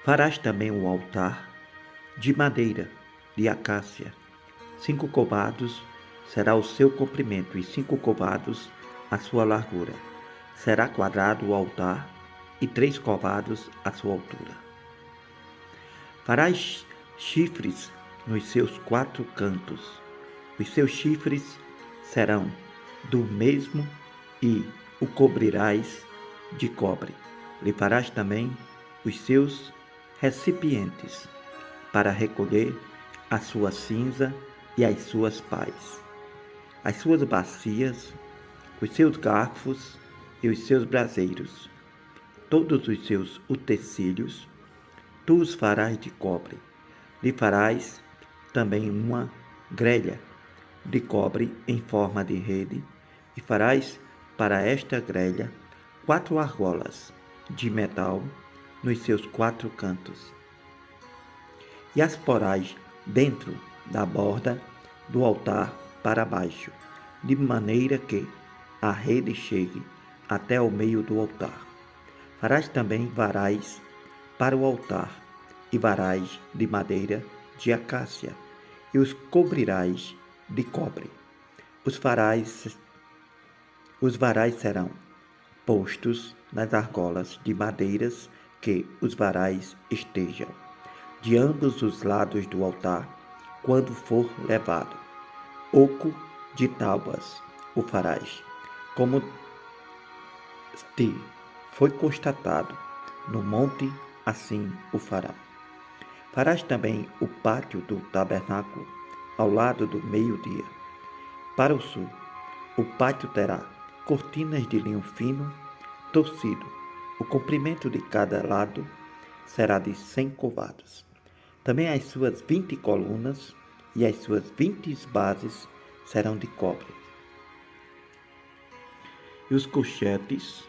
Farás também um altar de madeira de acácia. 5 covados será o seu comprimento e 5 covados a sua largura. Será quadrado o altar e 3 covados a sua altura. Farás chifres nos seus 4 cantos. Os seus chifres serão do mesmo e o cobrirás de cobre. Lhe farás também os seus recipientes para recolher a sua cinza e as suas pás, as suas bacias, os seus garfos e os seus braseiros. Todos os seus utensílios tu os farás de cobre. Lhe farás também uma grelha de cobre em forma de rede, e farás para esta grelha 4 argolas de metal nos seus 4 cantos, e as porás dentro da borda do altar para baixo, de maneira que a rede chegue até ao meio do altar. Farás também varais para o altar, e varais de madeira de acácia, e os cobrirás de cobre. Os varais serão postos nas argolas de madeiras que os varais estejam, de ambos os lados do altar, quando for levado. Oco de tábuas o farás, como te foi constatado no monte, assim o fará. Farás também o pátio do tabernáculo ao lado do meio-dia. Para o sul, o pátio terá cortinas de linho fino, torcido. O comprimento de cada lado será de 100 covados. Também as suas 20 colunas e as suas 20 bases serão de cobre. E os colchetes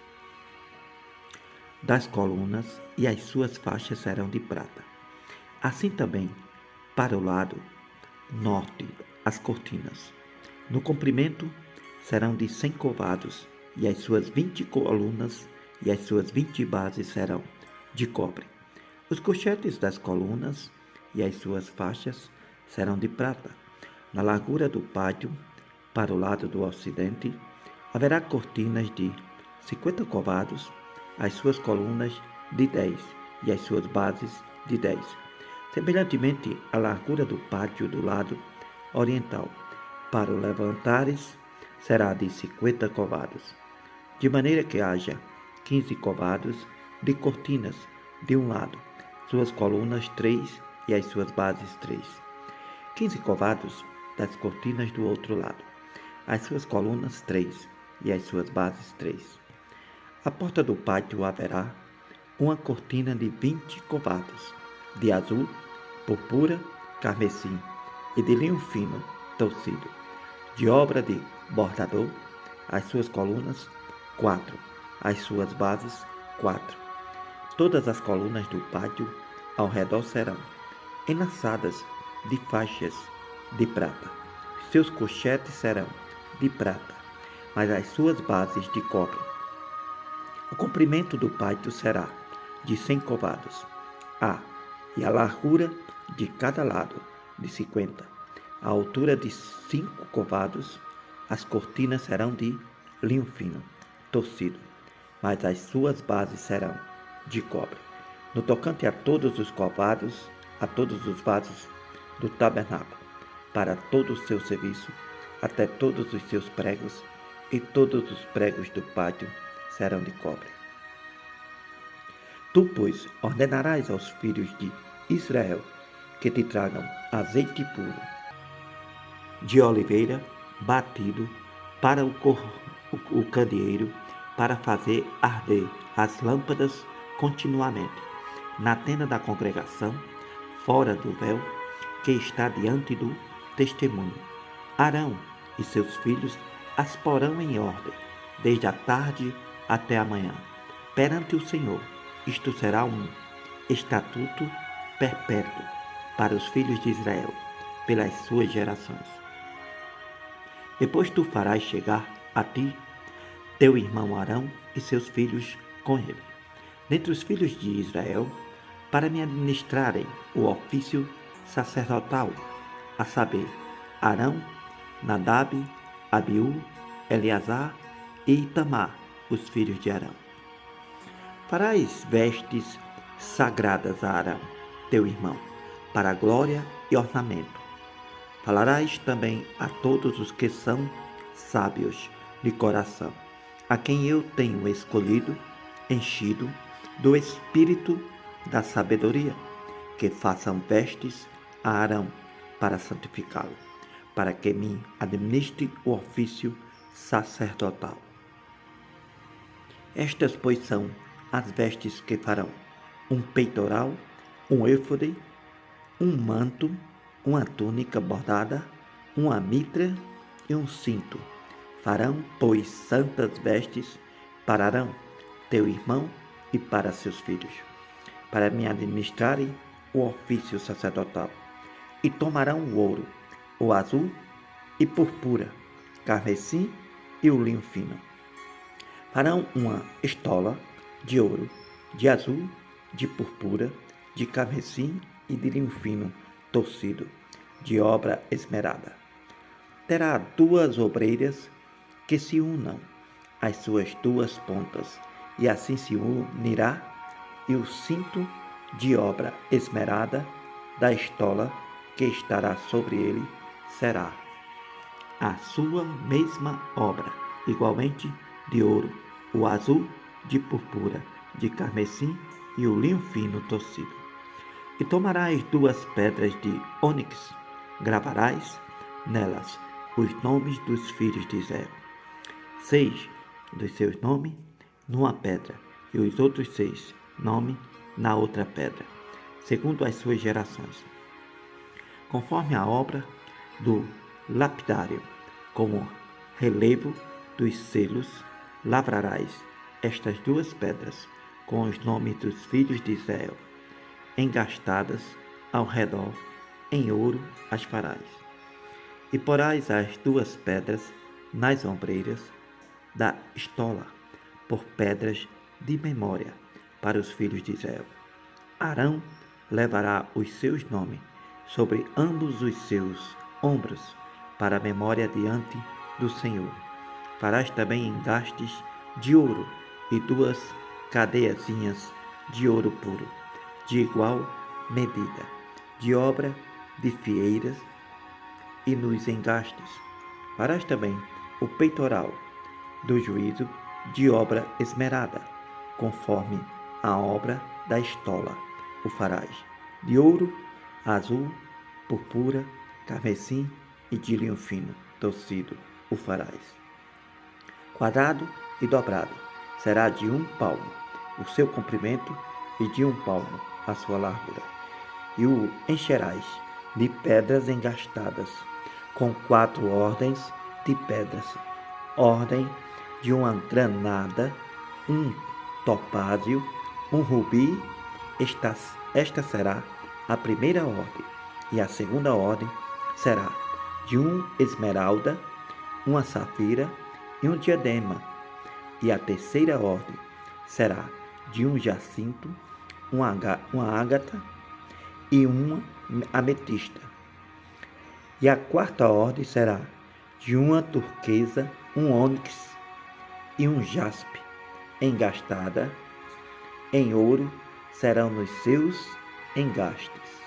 das colunas e as suas faixas serão de prata. Assim também, para o lado norte, as cortinas. No comprimento serão de 100 covados, e as suas 20 colunas e as suas 20 bases serão de cobre. Os colchetes das colunas e as suas faixas serão de prata. Na largura do pátio, para o lado do ocidente, haverá cortinas de 50 covados, as suas colunas de 10 e as suas bases de 10. Semelhantemente, a largura do pátio do lado oriental, para o levantares, será de 50 covados, de maneira que haja 15 covados de cortinas de um lado, suas colunas 3 e as suas bases 3. 15 covados das cortinas do outro lado, as suas colunas 3 e as suas bases 3. À porta do pátio haverá uma cortina de 20 covados, de azul, purpura, carmesim e de linho fino, torcido, de obra de bordador, as suas colunas 4, as suas bases 4. Todas as colunas do pátio ao redor serão enlaçadas de faixas de prata. Seus colchetes serão de prata, mas as suas bases de cobre. O comprimento do pátio será de 100 covados, e a largura de cada lado de 50. A altura de 5 covados, as cortinas serão de linho fino, torcido, mas as suas bases serão de cobre. No tocante a todos os covados, a todos os vasos do tabernáculo, para todo o seu serviço, até todos os seus pregos, e todos os pregos do pátio serão de cobre. Tu, pois, ordenarás aos filhos de Israel que te tragam azeite puro de oliveira batido para o candeeiro, para fazer arder as lâmpadas continuamente, na tenda da congregação, fora do véu, que está diante do testemunho. Arão e seus filhos as porão em ordem, desde a tarde até a manhã, perante o Senhor. Isto será um estatuto perpétuo para os filhos de Israel, pelas suas gerações. Depois tu farás chegar a ti teu irmão Arão e seus filhos com ele. Dentre os filhos de Israel, para me administrarem o ofício sacerdotal, a saber, Arão, Nadab, Abiú, Eleazar e Itamar, os filhos de Arão. Farás vestes sagradas a Arão, teu irmão, para glória e ornamento. Falarás também a todos os que são sábios de coração, a quem eu tenho escolhido, enchido do espírito da sabedoria, que façam vestes a Arão para santificá-lo, para que me administre o ofício sacerdotal. Estas, pois, são as vestes que farão: um peitoral, um éfode, um manto, uma túnica bordada, uma mitra e um cinto. Farão, pois, santas vestes para Arão, teu irmão, e para seus filhos, para me administrarem o ofício sacerdotal. E tomarão o ouro, o azul e purpura, carmesim e o linho fino. Farão uma estola de ouro, de azul, de purpura, de carmesim e de linho fino torcido, de obra esmerada. Terá 2 obreiras que se unam às suas 2 pontas, e assim se unirá, e o cinto de obra esmerada da estola que estará sobre ele será a sua mesma obra, igualmente de ouro, o azul de purpura, de carmesim e o linho fino torcido. E tomarás 2 pedras de ônix, gravarás nelas os nomes dos filhos de Israel, 6 dos seus nomes numa pedra, e os outros 6 nomes na outra pedra, segundo as suas gerações, conforme a obra do lapidário, como relevo dos selos, lavrarás estas 2 pedras com os nomes dos filhos de Israel, engastadas ao redor, em ouro as farás. E porás as 2 pedras nas ombreiras da estola, por pedras de memória para os filhos de Israel. Arão levará os seus nomes sobre ambos os seus ombros, para a memória diante do Senhor. Farás também engastes de ouro e 2 cadeiazinhas de ouro puro, de igual medida, de obra de fieiras, e nos engastes farás também o peitoral do juízo de obra esmerada, conforme a obra da estola o farás, de ouro, azul, purpura, carmesim e de linho fino torcido o farás. Quadrado e dobrado será de 1 palmo o seu comprimento e de 1 palmo a sua largura. E o encherás de pedras engastadas, com 4 ordens de pedras, ordem de uma granada, um topázio, um rubi. Esta será a primeira ordem, e a segunda ordem será de um esmeralda, uma safira e um diadema, e a terceira ordem será de um jacinto, uma ágata e uma ametista. E a quarta ordem será de uma turquesa, um ônix e um jaspe, engastada em ouro serão nos seus engastes.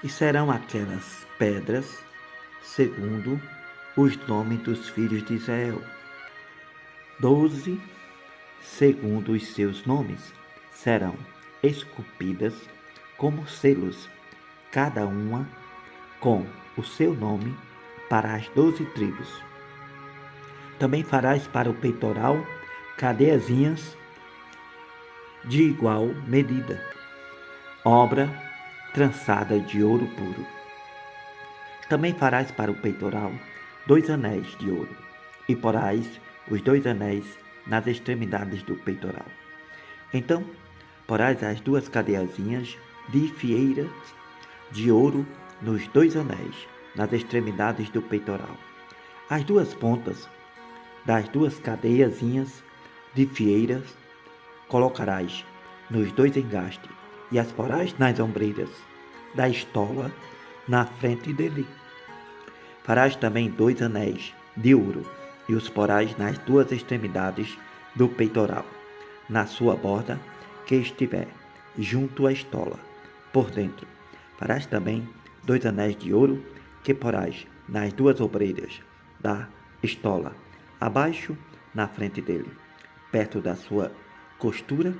E serão aquelas pedras segundo os nomes dos filhos de Israel, 12 segundo os seus nomes serão esculpidas como selos, cada uma com o seu nome, para as 12 tribos. Também farás para o peitoral cadeiazinhas de igual medida, obra trançada de ouro puro. Também farás para o peitoral 2 anéis de ouro, e porás os 2 anéis nas extremidades do peitoral. Então porás as 2 cadeiazinhas de fieiras de ouro nos 2 anéis, nas extremidades do peitoral. As 2 pontas das 2 cadeiazinhas de fieiras colocarás nos 2 engastes e as porás nas ombreiras da estola na frente dele. Farás também 2 anéis de ouro e os porás nas 2 extremidades do peitoral, na sua borda que estiver junto à estola, por dentro. Farás também 2 anéis de ouro que porás nas 2 ombreiras da estola, abaixo na frente dele, perto da sua costura,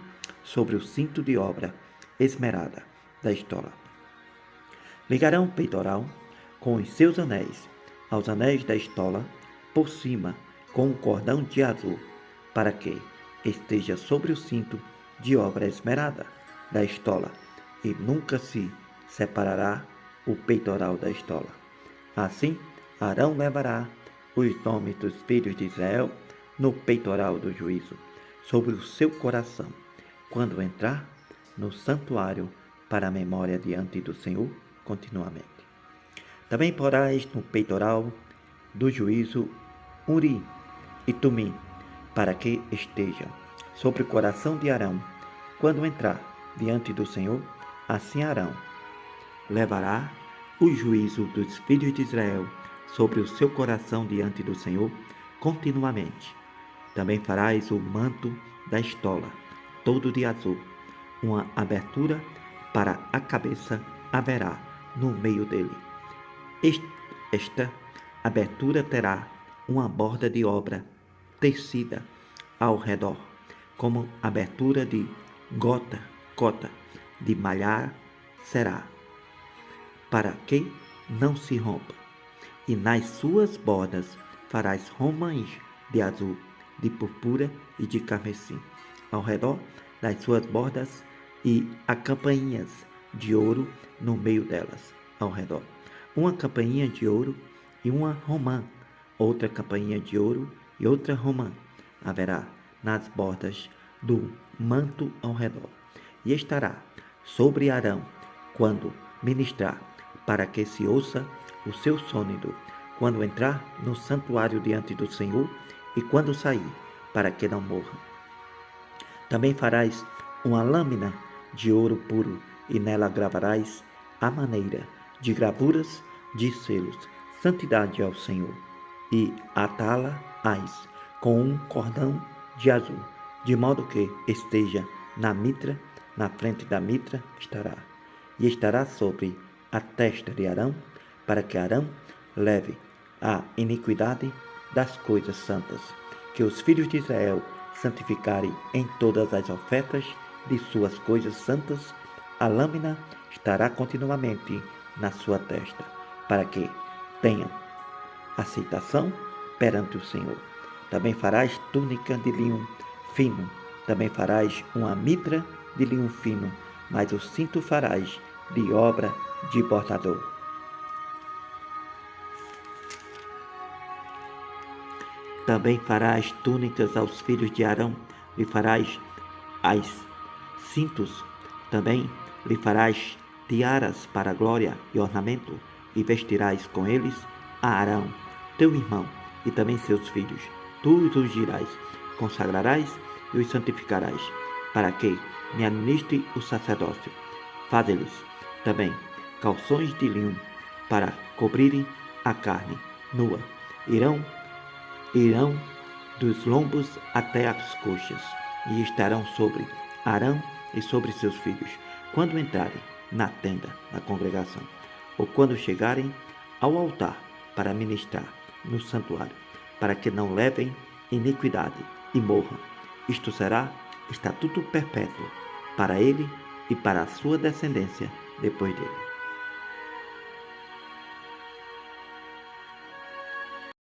sobre o cinto de obra esmerada da estola. Ligarão o peitoral com os seus anéis aos anéis da estola por cima com um cordão de azul, para que esteja sobre o cinto de obra esmerada da estola, e nunca se separará o peitoral da estola. Assim, Arão levará os nomes dos filhos de Israel no peitoral do juízo, sobre o seu coração, quando entrar no santuário para a memória diante do Senhor continuamente. Também porás no peitoral do juízo Urim e Tumim, para que estejam sobre o coração de Arão, quando entrar diante do Senhor. Assim Arão levará o juízo dos filhos de Israel sobre o seu coração diante do Senhor continuamente. Também farás o manto da estola, todo de azul. Uma abertura para a cabeça haverá no meio dele. Esta abertura terá uma borda de obra tecida ao redor, como abertura de cota de malhar será, para que não se rompa. E nas suas bordas farás romãs de azul, de purpura e de carmesim, ao redor das suas bordas, e a campainhas de ouro no meio delas, ao redor. Uma campainha de ouro e uma romã, outra campainha de ouro e outra romã haverá nas bordas do manto ao redor. E estará sobre Arão quando ministrar, para que se ouça o seu sônido, quando entrar no santuário diante do Senhor e quando sair, para que não morra. Também farás uma lâmina de ouro puro, e nela gravarás a maneira de gravuras de selos, santidade ao Senhor, e atá-la-ás com um cordão de azul, de modo que esteja na mitra, na frente da mitra estará, e estará sobre a testa de Arão, para que Arão leve a iniquidade das coisas santas, que os filhos de Israel santificarem em todas as ofertas de suas coisas santas. A lâmina estará continuamente na sua testa, para que tenham aceitação perante o Senhor. Também farás túnica de linho fino, também farás uma mitra de linho fino, mas o cinto farás de obra de bordador. Também farás túnicas aos filhos de Arão, lhe farás as cintos, também lhe farás tiaras para glória e ornamento, e vestirás com eles a Arão, teu irmão, e também seus filhos. Tu os ungirás, consagrarás e os santificarás, para que me administre o sacerdócio. Faze-lhes também calções de linho para cobrirem a carne nua. Irão dos lombos até as coxas, e estarão sobre Arão e sobre seus filhos, quando entrarem na tenda da congregação, ou quando chegarem ao altar para ministrar no santuário, para que não levem iniquidade e morram. Isto será estatuto perpétuo para ele e para a sua descendência depois dele.